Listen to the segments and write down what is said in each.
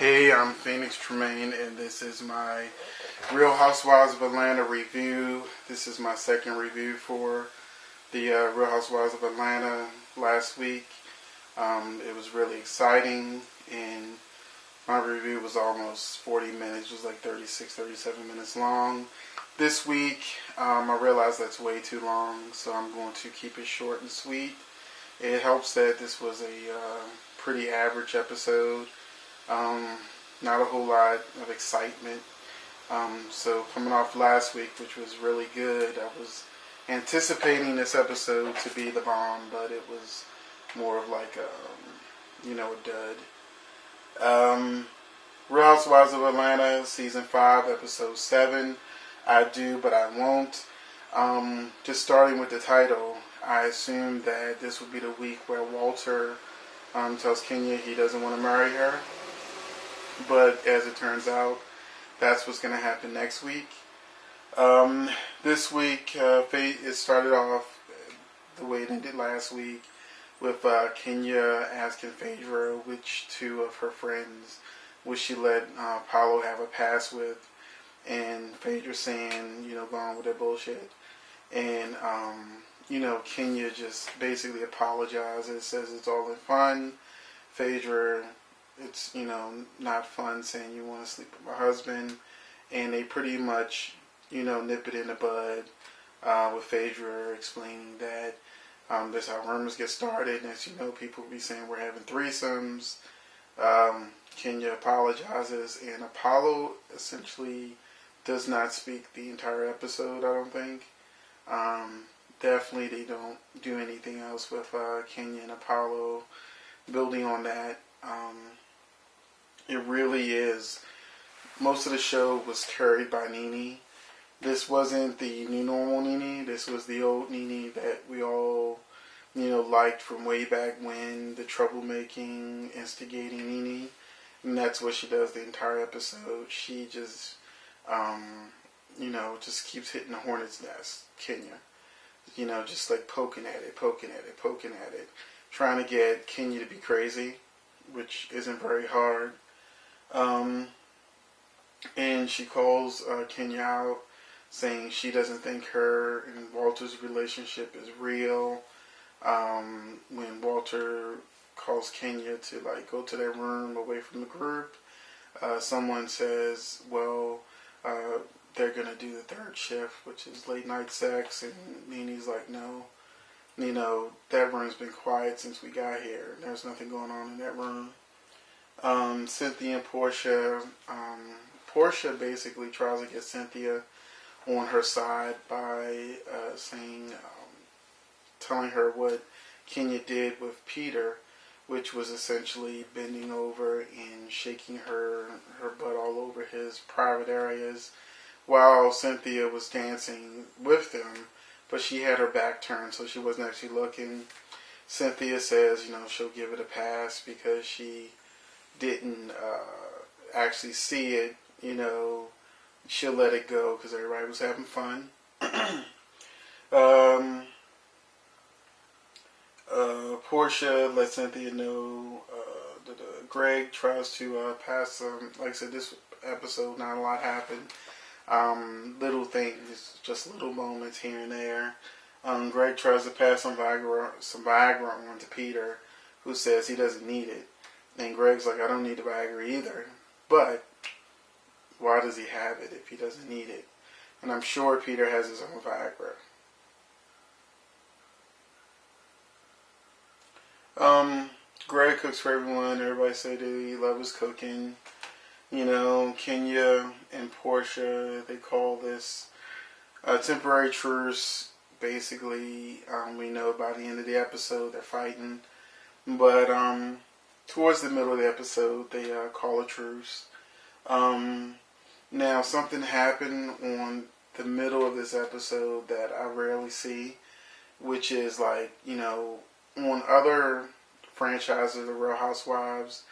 Hey, I'm Phoenix Tremayne, and this is my Real Housewives of Atlanta review. This is my second review for the Real Housewives of Atlanta last week. It was really exciting, and my review was almost 40 minutes. It was like 36, 37 minutes long. This week, I realized that's way too long, so I'm going to keep it short and sweet. It helps that this was a pretty average episode. Not a whole lot of excitement. So coming off last week, which was really good, I was anticipating this episode to be the bomb, but it was more of like a dud. Real Housewives of Atlanta, Season 5, Episode 7, I Do But I Won't. Just starting with the title, I assumed that this would be the week where Walter tells Kenya he doesn't want to marry her. But as it turns out, that's what's going to happen next week. This week, it started off the way it ended last week with Kenya asking Phaedra which two of her friends would she let Paulo have a pass with, and Phaedra saying, go on with that bullshit. And, Kenya just basically apologizes, says it's all in fun. Phaedra, it's, not fun saying you want to sleep with my husband. And they pretty much, nip it in the bud with Phaedra explaining that that's how rumors get started. And as you know, people be saying we're having threesomes. Kenya apologizes, and Apollo essentially does not speak the entire episode, I don't think. Definitely they don't do anything else with Kenya and Apollo. Building on that, it really is. Most of the show was carried by Nene. This wasn't the new normal Nene. This was the old Nene that we all, liked from way back when, the troublemaking, instigating Nene. And that's what she does the entire episode. She just, just keeps hitting the hornet's nest, Kenya. Just like poking at it, trying to get Kenya to be crazy, which isn't very hard. And she calls Kenya out, saying she doesn't think her and Walter's relationship is real. When Walter calls Kenya to go to their room away from the group, someone says, well, they're going to do the third shift, which is late night sex, and Nene's like, no. That room's been quiet since we got here. There's nothing going on in that room. Cynthia and Portia. Portia basically tries to get Cynthia on her side by telling her what Kenya did with Peter, which was essentially bending over and shaking her butt all over his private areas while Cynthia was dancing with them. But she had her back turned, so she wasn't actually looking. Cynthia says, she'll give it a pass because she didn't actually see it. She'll let it go because everybody was having fun. Portia lets Cynthia know that Greg tries to pass them. Like I said, this episode, not a lot happened. Little things, just little moments here and there. Greg tries to pass some Viagra on to Peter, who says he doesn't need it. And Greg's like, I don't need the Viagra either. But why does he have it if he doesn't need it? And I'm sure Peter has his own Viagra. Greg cooks for everyone. Everybody say they love his cooking. Kenya and Portia, they call this a temporary truce. Basically, we know by the end of the episode they're fighting. But towards the middle of the episode, they call a truce. Now, something happened on the middle of this episode that I rarely see, which is on other franchises of Real Housewives,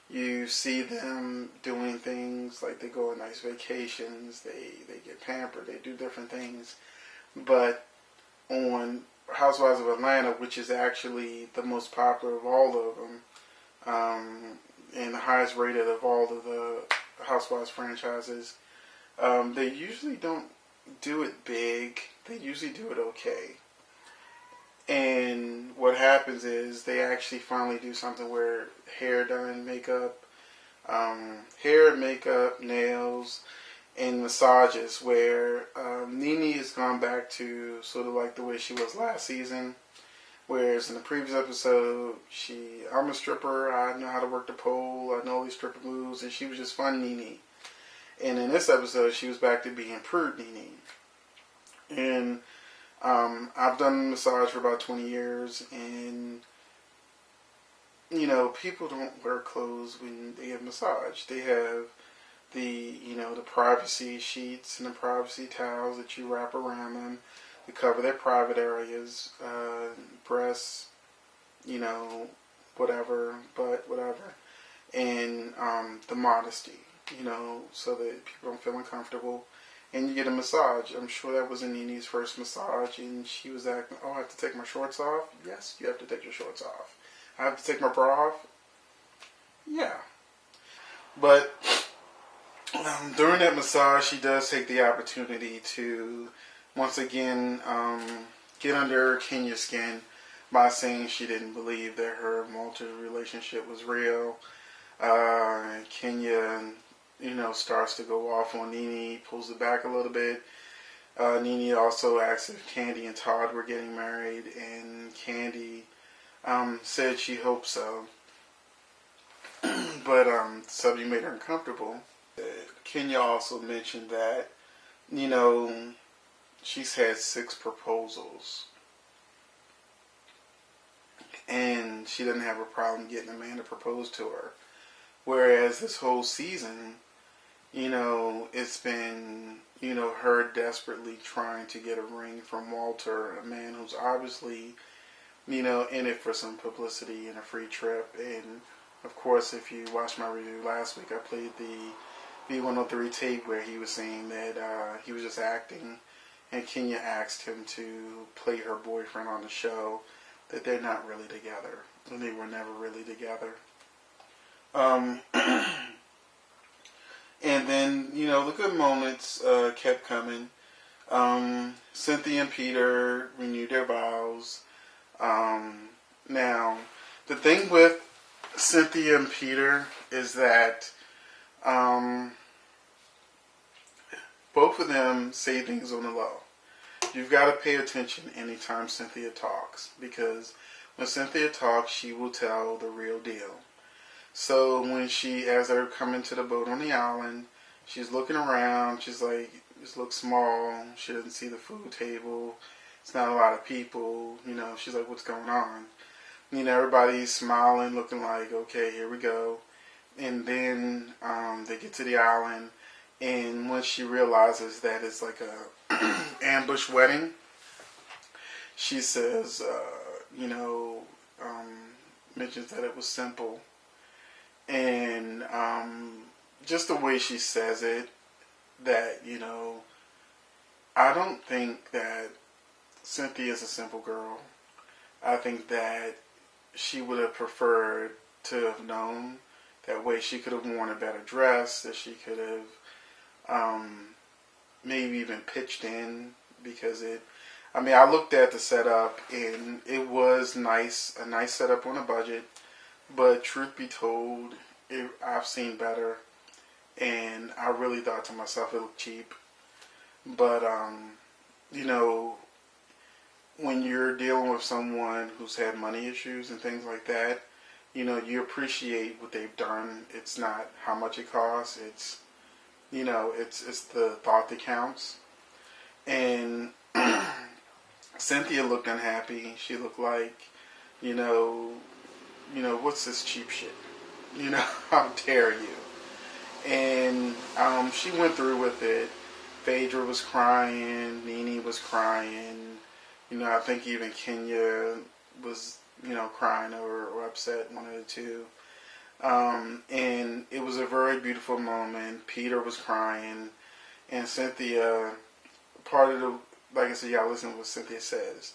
you see them doing things like they go on nice vacations, they get pampered, they do different things. But on Housewives of Atlanta, which is actually the most popular of all of them, and the highest rated of all of the Housewives franchises. They usually don't do it big. They usually do it okay. And what happens is they actually finally do something where hair done, makeup, hair, makeup, nails, and massages. Where Nene has gone back to sort of like the way she was last season. Whereas in the previous episode, I'm a stripper, I know how to work the pole, I know all these stripper moves, and she was just fun Nene. And in this episode, she was back to being prude Nene. And I've done massage for about 20 years, and people don't wear clothes when they have massage. They have the privacy sheets and the privacy towels that you wrap around them to cover their private areas, breasts, whatever, butt, whatever, and the modesty, so that people don't feel uncomfortable. And you get a massage. I'm sure that was Nene's first massage, and she was acting, oh, I have to take my shorts off? Yes, you have to take your shorts off. I have to take my bra off? Yeah. But during that massage, she does take the opportunity to, once again, get under Kenya's skin by saying she didn't believe that her Walter relationship was real. Kenya, starts to go off on Nene, pulls it back a little bit. Nene also asks if Candy and Todd were getting married, and Candy said she hoped so. But the subject made her uncomfortable. Kenya also mentioned that, she's had 6 proposals. And she doesn't have a problem getting a man to propose to her. Whereas this whole season, it's been, her desperately trying to get a ring from Walter, a man who's obviously, in it for some publicity and a free trip. And, of course, if you watched my review last week, I played the V103 tape where he was saying that he was just acting. And Kenya asked him to play her boyfriend on the show, that they're not really together. And they were never really together. And then, the good moments kept coming. Cynthia and Peter renewed their vows. Now, the thing with Cynthia and Peter is that both of them say things on the low. You've got to pay attention anytime Cynthia talks, because when Cynthia talks, she will tell the real deal. So when as they're coming to the boat on the island, she's looking around. She's like, this looks small. She doesn't see the food table. It's not a lot of people. She's like, what's going on? Everybody's smiling, looking like, okay, here we go. And then they get to the island, and once she realizes that it's like a ambush wedding, she says, mentions that it was simple. And just the way she says it, that, I don't think that Cynthia is a simple girl. I think that she would have preferred to have known. That way she could have worn a better dress, that she could have maybe even pitched in, because I looked at the setup, and it was nice, a nice setup on a budget. But truth be told, I've seen better, and I really thought to myself it looked cheap. But, when you're dealing with someone who's had money issues and things like that, you appreciate what they've done. It's not how much it costs. It's, it's the thought that counts. And Cynthia looked unhappy. She looked like, what's this cheap shit? How dare you? And she went through with it. Phaedra was crying. Nene was crying. I think even Kenya was, crying or upset, one of the two. And it was a very beautiful moment. Peter was crying. And Cynthia, part of the, like I said, y'all listen to what Cynthia says.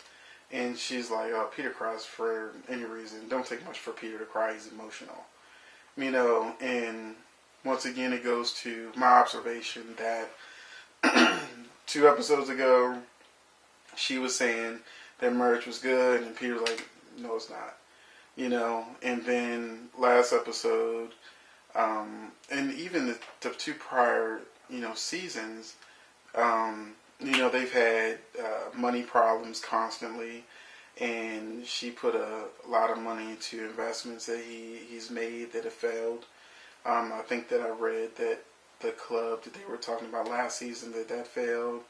And she's like, oh, Peter cries for any reason. Don't take much for Peter to cry. He's emotional. And once again, it goes to my observation that 2 episodes ago, she was saying that marriage was good, and Peter was like, no, it's not. And then last episode, and even the 2 prior, seasons, they've had money problems constantly, and she put a lot of money into investments that he's made that have failed. I think that I read that the club that they were talking about last season that failed.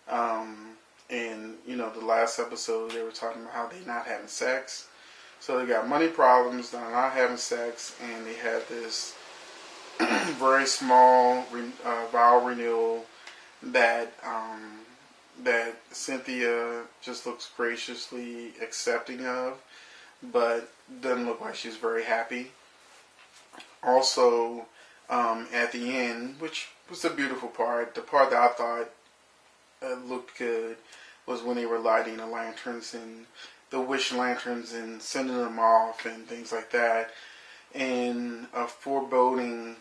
And the last episode they were talking about how they're not having sex. So they got money problems, they're not having sex, and they have this very small vow renewal that that Cynthia just looks graciously accepting of, but doesn't look like she's very happy. Also, at the end, which was the beautiful part, the part that I thought looked good was when they were lighting the lanterns and the wish lanterns and sending them off and things like that. And a foreboding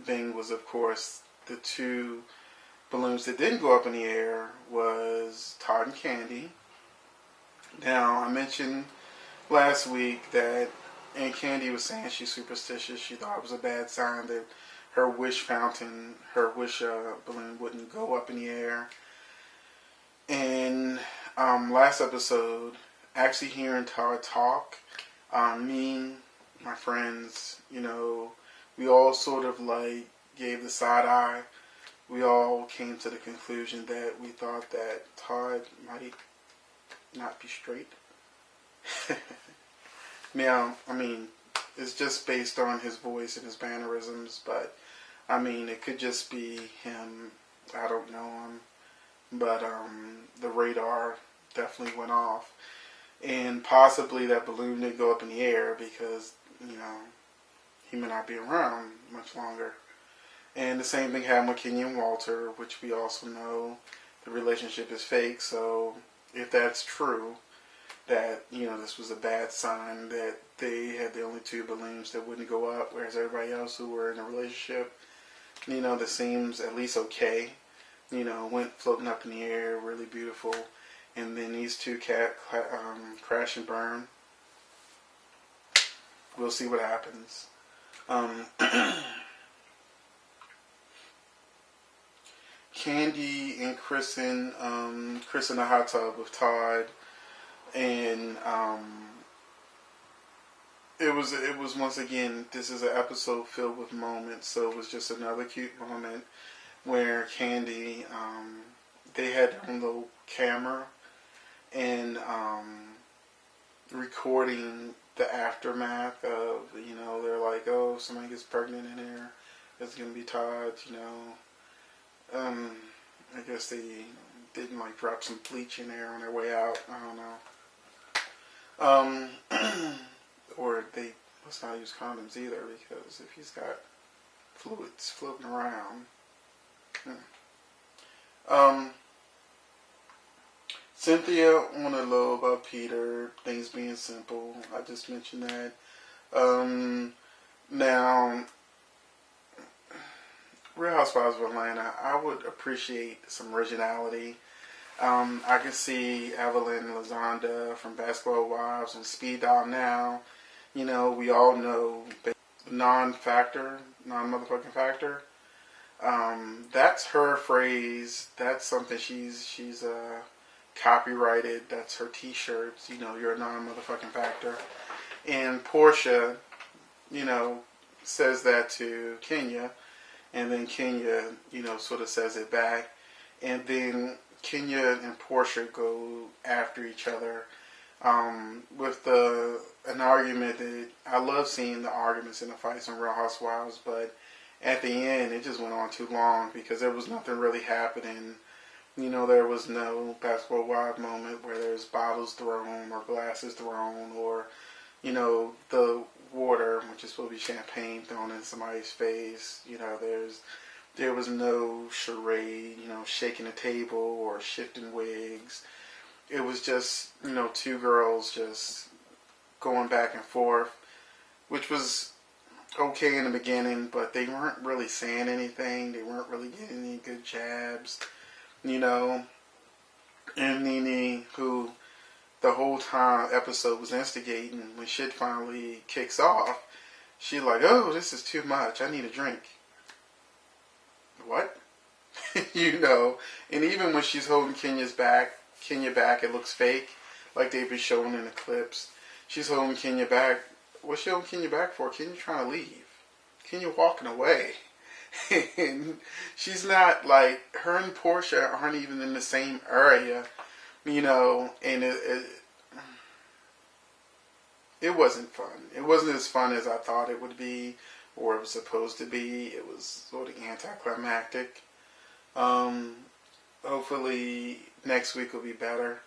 thing was, of course, the 2 balloons that didn't go up in the air was Todd and Candy. Now, I mentioned last week that Aunt Candy was saying she's superstitious. She thought it was a bad sign that her wish fountain, her wish balloon wouldn't go up in the air. And last episode, actually hearing Todd talk, me, my friends, we all sort of like gave the side eye. We all came to the conclusion that we thought that Todd might not be straight. Now, it's just based on his voice and his mannerisms, but it could just be him. I don't know him, but the radar definitely went off, and possibly that balloon didn't go up in the air because he may not be around much longer. And the same thing happened with Kenya and Walter, which we also know the relationship is fake. So if that's true, that this was a bad sign that they had the only 2 balloons that wouldn't go up, whereas everybody else who were in a relationship, that seems at least okay, went floating up in the air, really beautiful. And then these 2 crash and burn. We'll see what happens. Candy and Chris in the hot tub with Todd, and it was once again, this is an episode filled with moments, so it was just another cute moment where Candy, they had their own little camera and recording the aftermath of, they're like, oh, if somebody gets pregnant in here, it's gonna be Todd, I guess they didn't drop some bleach in there on their way out. I don't know. Or they must not use condoms either, because if he's got fluids floating around. Cynthia on a low about Peter, things being simple. I just mentioned that. Now, Real Housewives of Atlanta, I would appreciate some originality. I can see Evelyn Lozanda from Basketball Wives on Speed Dial now. We all know the non-motherfucking factor. That's her phrase. That's something she's copyrighted. That's her T-shirts. You're a non-motherfucking factor. And Portia, says that to Kenya. And then Kenya, sort of says it back. And then Kenya and Portia go after each other with an argument that I love seeing the arguments and the fights on Real Housewives, but at the end it just went on too long because there was nothing really happening. There was no Basketball Wives moment where there's bottles thrown or glasses thrown or, the water, which is supposed to be champagne, thrown in somebody's face. There was no charade, shaking a table or shifting wigs. It was just, 2 girls just going back and forth, which was okay in the beginning, but they weren't really saying anything. They weren't really getting any good jabs, you know. And Nene, who the whole time episode was instigating, when shit finally kicks off, she's like, "Oh, this is too much. I need a drink." What? You know. And even when she's holding Kenya back, it looks fake, like they've been showing in the clips. She's holding Kenya back. What's she holding Kenya back for? Kenya trying to leave. Kenya walking away. And she's not like, her and Portia aren't even in the same area, you know, and it wasn't fun. It wasn't as fun as I thought it would be, or it was supposed to be. It was sort of anticlimactic. Um, Hopefully next week will be better.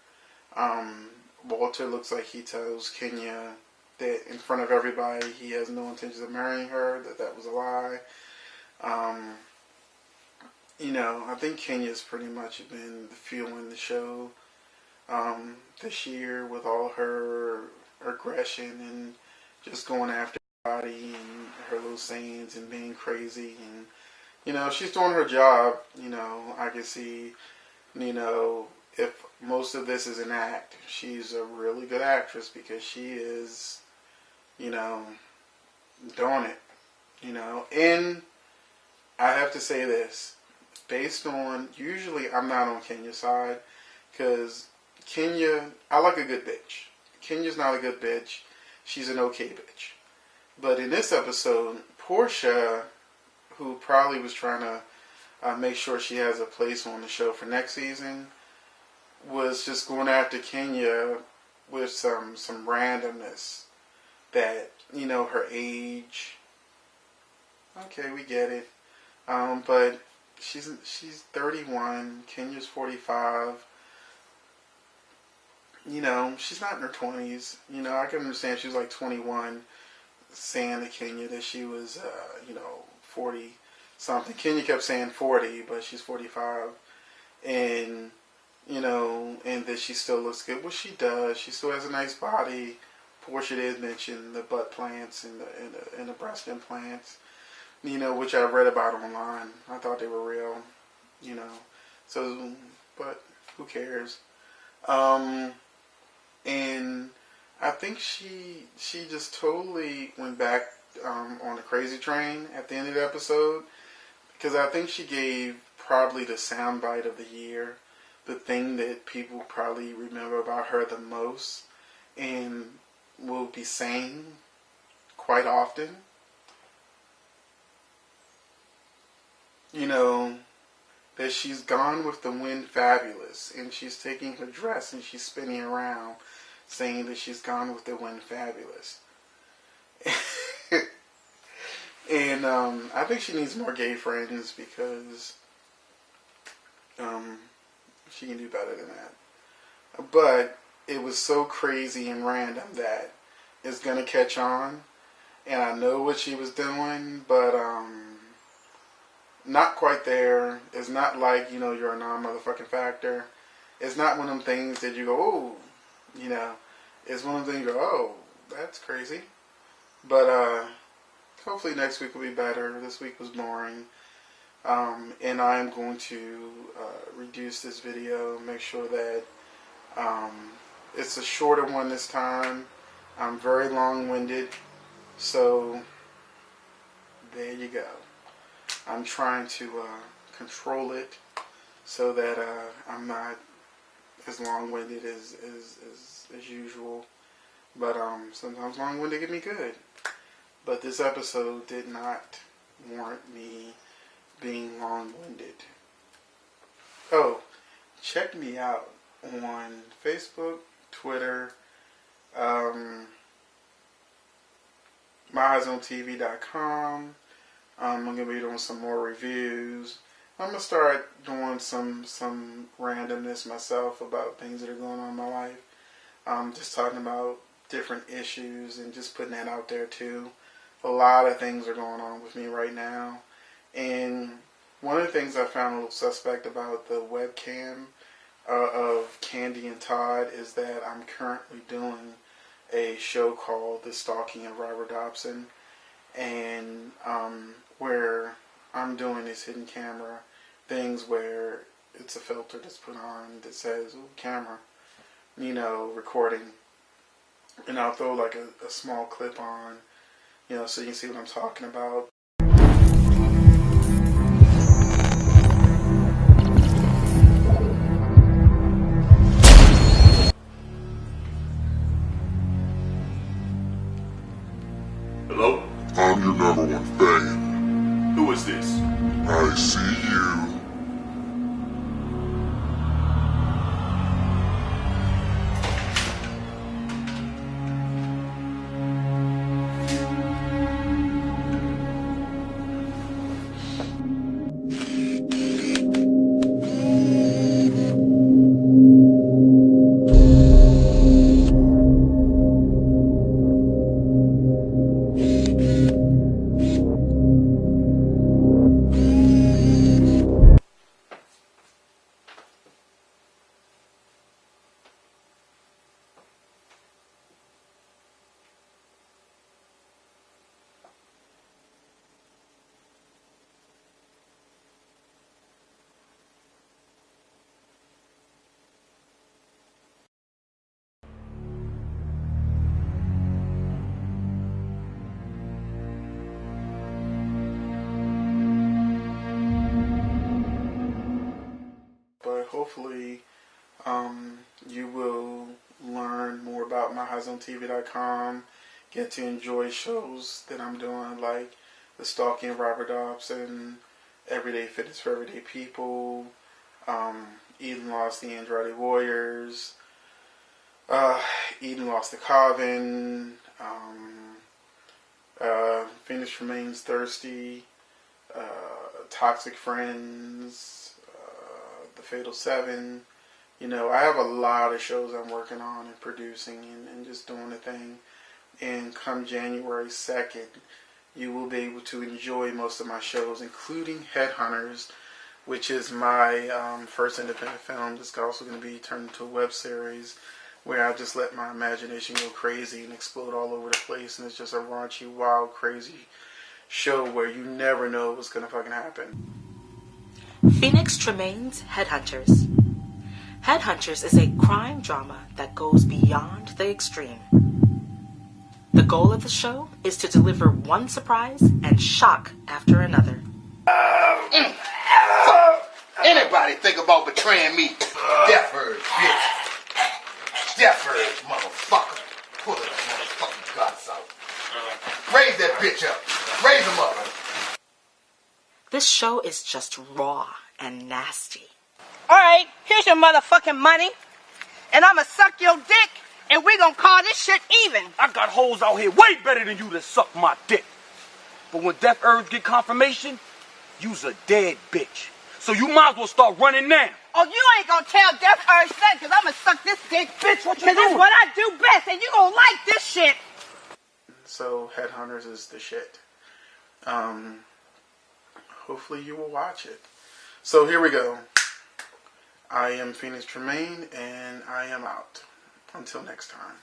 Walter looks like he tells Kenya that in front of everybody he has no intentions of marrying her, that was a lie. Um, you know, I think Kenya's pretty much been fueling the show this year with all her aggression and just going after everybody and her little sayings and being crazy. And, you know, she's doing her job. You know, I can see, you know, if most of this is an act, she's a really good actress because she is, you know, doing it. You know, and I have to say this, based on, usually I'm not on Kenya's side, because Kenya, I like a good bitch. Kenya's not a good bitch. She's an okay bitch. But in this episode, Portia, who probably was trying to make sure she has a place on the show for next season, was just going after Kenya with some randomness that, you know, her age. Okay, we get it. But she's 31. Kenya's 45. You know, she's not in her 20s. You know, I can understand she was like 21, saying to Kenya that she was, you know, 40 something. Kenya kept saying 40, but she's 45. And, you know, and that she still looks good. Well, she does. She still has a nice body. Portia did mention the butt plants and the breast implants, you know, which I read about online. I thought they were real, you know. So, but who cares? And I think she just totally went back on the crazy train at the end of the episode, because I think she gave probably the soundbite of the year, the thing that people probably remember about her the most and will be saying quite often. You know, that she's gone with the wind fabulous, and she's taking her dress and she's spinning around saying that she's gone with the wind fabulous. And I think she needs more gay friends, because she can do better than that. But it was so crazy and random that it's going to catch on. And I know what she was doing, but not quite there. It's not like, you know, you're a non-motherfucking factor. It's not one of them things that you go, oh, you know. It's one of them things you go, oh, that's crazy. But hopefully next week will be better. This week was boring. And I am going to reduce this video, make sure that it's a shorter one this time. I'm very long-winded, so there you go. I'm trying to control it so that I'm not as long-winded as usual. But sometimes long-winded can be good. But this episode did not warrant me being long-winded. Oh, check me out on Facebook, Twitter, myeyesOnTV.com. I'm going to be doing some more reviews. I'm going to start doing some randomness myself about things that are going on in my life. Just talking about different issues and just putting that out there too. A lot of things are going on with me right now. And one of the things I found a little suspect about the webcam of Candy and Todd is that I'm currently doing a show called The Stalking of Robert Dobson. and where I'm doing this hidden camera things where it's a filter that's put on that says camera, recording, and I'll throw like a small clip on, so you can see what I'm talking about. Hello? I'm your number one fan. Who is this? I see you. But hopefully, you will learn more about myhouseontv.com, get to enjoy shows that I'm doing like The Stalking of Robert Dobson, Everyday Fitness for Everyday People, Eden Lost the Andrade Warriors, Eden Lost the Coven, Phoenix Tremayne's Thirsty, Toxic Friends, The Fatal Seven. I have a lot of shows I'm working on and producing and just doing the thing. And come January 2nd, you will be able to enjoy most of my shows, including Headhunters, which is my first independent film. It's also going to be turned into a web series where I just let my imagination go crazy and explode all over the place. And it's just a raunchy, wild, crazy show where you never know what's going to fucking happen. Phoenix Tremayne's Headhunters. Headhunters is a crime drama that goes beyond the extreme. The goal of the show is to deliver one surprise and shock after another. Anybody think about betraying me? Stefford, bitch. Stefford, motherfucker. Pull the motherfucking guts out. Raise that bitch up. Raise him up. This show is just raw and nasty. Alright, here's your motherfucking money. And I'ma suck your dick, and we gonna call this shit even. I got hoes out here way better than you to suck my dick. But when Death Herbs get confirmation, you's a dead bitch. So you might as well start running now. Oh, you ain't gonna tell Death Urge nothing, because I'ma suck this dick, bitch. What you Because it's doing? what I do best, and you gonna like this shit. So Headhunters is the shit. Hopefully you will watch it. So here we go. I am Phoenix Tremayne, and I am out. Until next time.